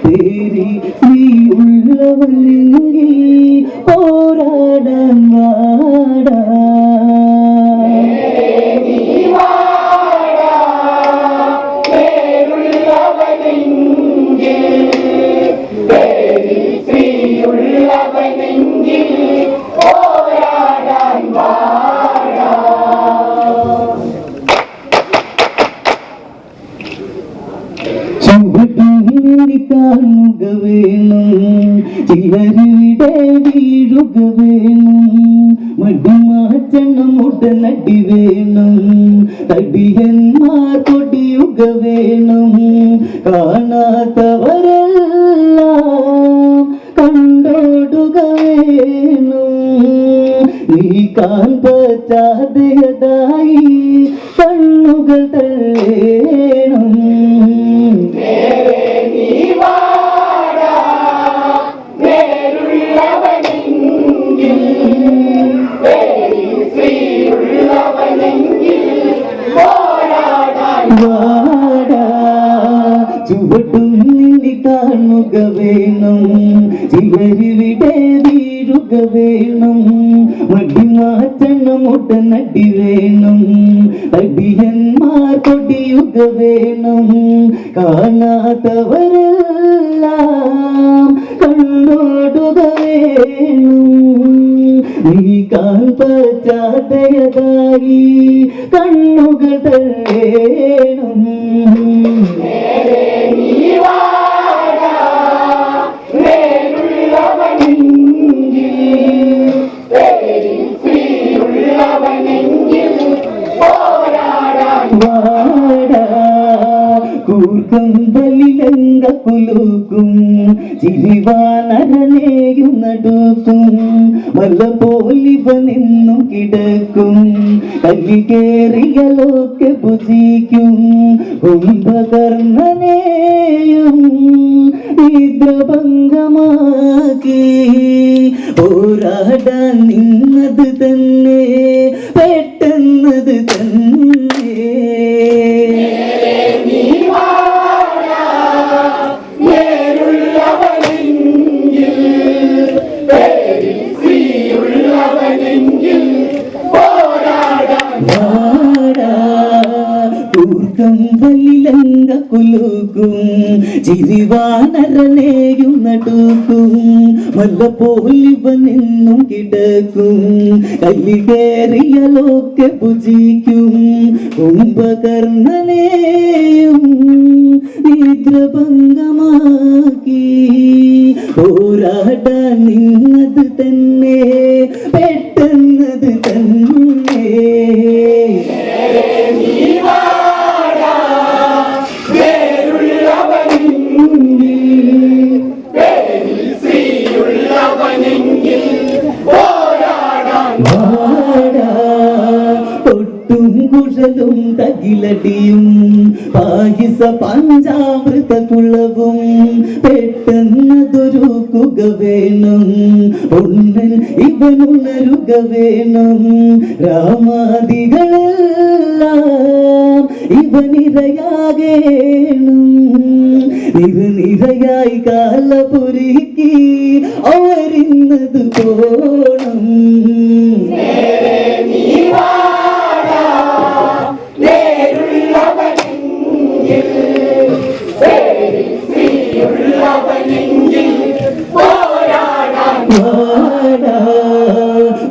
പേരി നീ ഉള്ളവനെങ്കിൽ പോരാടാൻ വാടാ കാണുക വേണം ചിലരുടെ വീഴുക വേണം മടിമാറ്റണം ഉടനടി വേണം തടിയന്മാർ കൊടിയുക വേണം കാണാത്തവരെല്ലാം കണ്ടോടുക വേണം നീക്കാൻ പറ്റാതെയതായി കണ്ണുകൾ തള്ളേണം ചുവടും നിന്നെ കാണുക വേണം ചിലരിവിടെ വീഴുക വേണം മടിമാറ്റണം ഉടനടി വേണം അടിയന്മാർ കൊടിയുക വേണം കാണാത്തവരെല്ലാം കണ്ടോടുക വേണം നീക്കാൻ പറ്റാതെയതായി കണ്ണുകൾ തള്ളേണം കൂർക്കം ബലിലങ്ക കുലുക്കും ചിരിവാനരനെയും നടുക്കും മല്ല പോലിവ നിന്നും കിടക്കും കല്ലി കേറിയലൊക്കെ ഭുജിക്കും കുംഭകർണനെയും നിദ്രഭംഗമാക്കി പോരാടാൻ നിന്നത് തന്നെ പെട്ടെന്നത് തന്നെ കമ്പലിലങ്ക കുലുക്കും ചിരിവാനരനെയും നടുക്കും മല്ല പോലിവ നിന്നും കിടക്കും കല്ലി കേറിയലൊക്കെ ഭുജിക്കും കുംഭകർണനെയും നിദ്രഭംഗമാക്കി പോരാടാൻ നിന്നത് തന്നെ പെട്ടെന്നത് തന്നെ പൊട്ടും കുഴലും തകിലടിയും പായസ പഞ്ചാമൃത കുളവും പെട്ടെന്നതൊരുക്കുക വേണം ഉണ്ണൻ ഇവനുണരുക വേണം രാമാദികളെല്ലാം ഇവനിരയാകേണം നിരനിരയായി കാലപുരിക്ക് അവരിന്നത് പോണം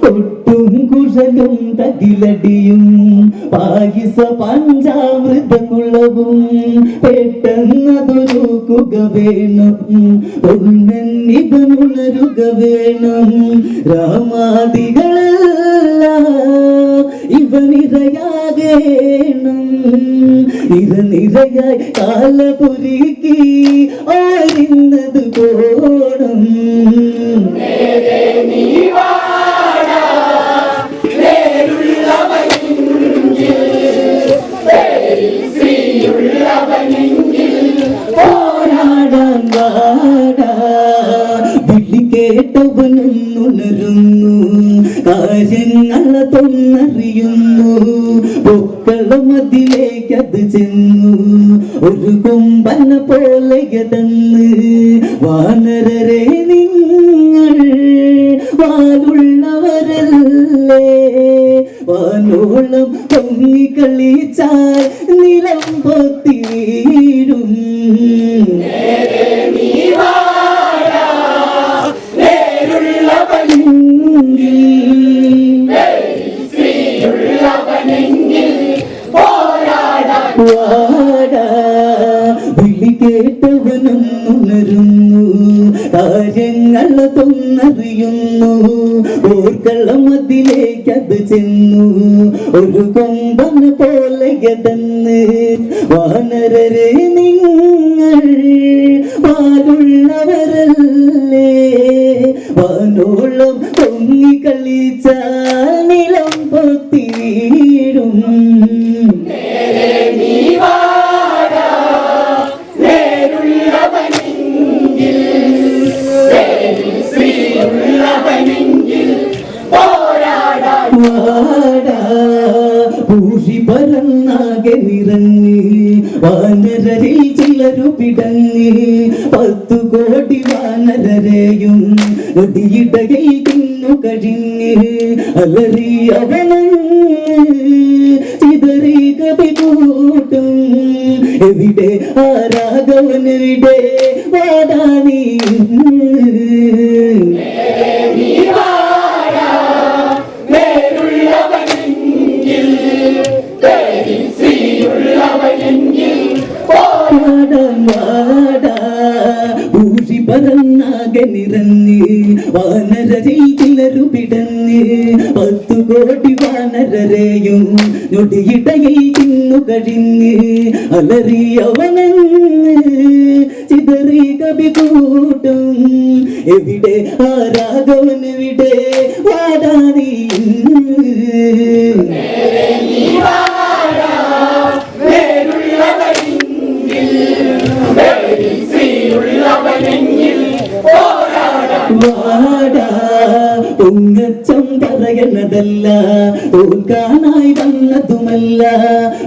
പൊട്ടും കുഴലും തകിലടിയും പായസ പഞ്ചാമൃത കുളവും പെട്ടെന്നതൊരുക്കുക വേണം ഒന്നൻ ഇവനുണരുക വേണം രാമാദികളെല്ലാം ഇവനിരയാകേണം നിരനിരയായി കാലപുരിക്ക് ആരുന്നത് പോണം പോരാടാൻ വാടാ വിളി കേട്ടവനൊന്നുണരുന്നു കാര്യങ്ങളതൊന്നറിയുന്നു പൊക്കളമതിലേക്ക് അതിലേക്കത് ചെന്നു ഒരു കൊമ്പന പോലെയതെന്ന് വാനരരെ നിങ്ങൾ വാലുള്ളവരല്ലേ വാനോളം പൊങ്ങിക്കളിച്ചാൽ നിലം പൊത്തി വീഴും വിളി കേട്ടവനൊന്നുണരുന്നു കാര്യങ്ങൾ തൊന്നറിയുന്നു ഓർക്കളം അതിലേക്കത് ചെന്നു ഒരു കൊമ്പന പോലെയതെന്ന് വാനരരെ നിങ്ങൾ വാലുള്ളവരല്ലേ വാനോളം പൊങ്ങിക്കളിച്ചാൽ നിലം പൊത്തി വീഴും പൂഷി പരന്നാകെ നിറഞ്ഞ് വാനരരിൽ ചിലരു പിടഞ്ഞ് 10 കോടി വാനരരെയും ഒടിയിടയിൽ തിന്നു കഴിഞ്ഞ് അലറിയവനും ചിതറി കവി കൂട്ടും എവിടെ ആരാഘവനെവിടെ വാടാനീ ഭൂഷി പരന്നാകെ നിറഞ്ഞ് വാനരരിൽ ചിലരു പിടഞ്ഞ് 10 കോടി വാനരരെയും ഞൊടിയിടയിൽ തിന്നു കഴിഞ്ഞ് അലറിയവനെന്ന് ചിതറി കവി കൂട്ടും എവിടെ ആരാഘവനെവിടെ വാടാനീ പൊങ്ങച്ചം പറയുന്നതല്ല തോൽക്കാനായി വന്നതുമല്ല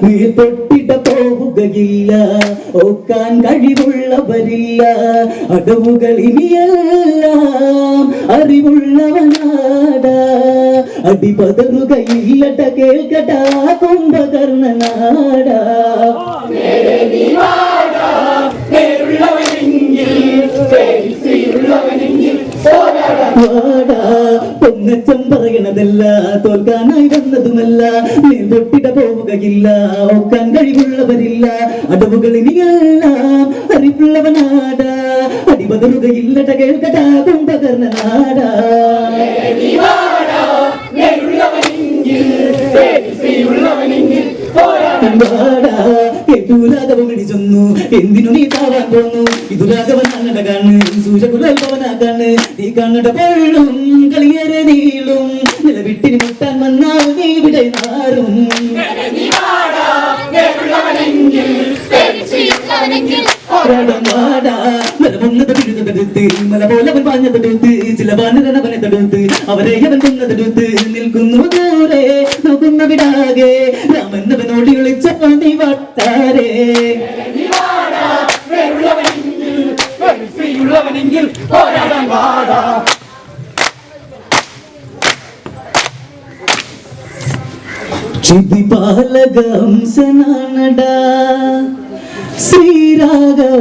നീ തൊട്ടിട പോവുകയില്ല ഓക്കാൻ കഴിവുള്ളവരില്ല അടവുകൾ ഇനിയെല്ലാം അറിവുള്ളവനാടാ അടിപതറുകയില്ലട്ട കേൾക്കട്ട കുംഭകർണനാടാ പൊങ്ങച്ചം പറയണതല്ല തോൽക്കാനായി വന്നതുമല്ല നീ തൊട്ടിട പോവുകയില്ല ഒക്കാൻ കഴിവുള്ളവരില്ല അടവുകൾ ഇനിയെല്ലാം അറിവുള്ളവനാടാ അടിപതറുകയില്ലട്ട കേൾക്കട്ട കുംഭകർണനാടാ കേട്ടൂരാഘവമിടിച്ചൊന്നു എന്തിനു നീ താവാൻ പോന്നു ഇതു രാഘവൻ കണ്ണട കാണ് സൂര്യകുലൽഭവനാക്കാണ് നീ കണ്ണട പൊള്ളും കളിയേറെ നീളും നിലവിട്ടിന് മുട്ടാൻ വന്നാൽ നീ ഇവിടെ നാറും മല പോലെ പാഞ്ഞതെടുത്ത് ചില വാനരവനെ തടുത്ത് അവരെ അവൻ കൊന്നതെടുത്ത് നിൽക്കുന്നു ദൂരെ നോക്കുന്ന വിടാകെ രാമന്നവനോടി വിളിച്ച നീ വട്ടാരേ ക്ഷിതിപാലകംസനാണടാ ശ്രീരാഘവ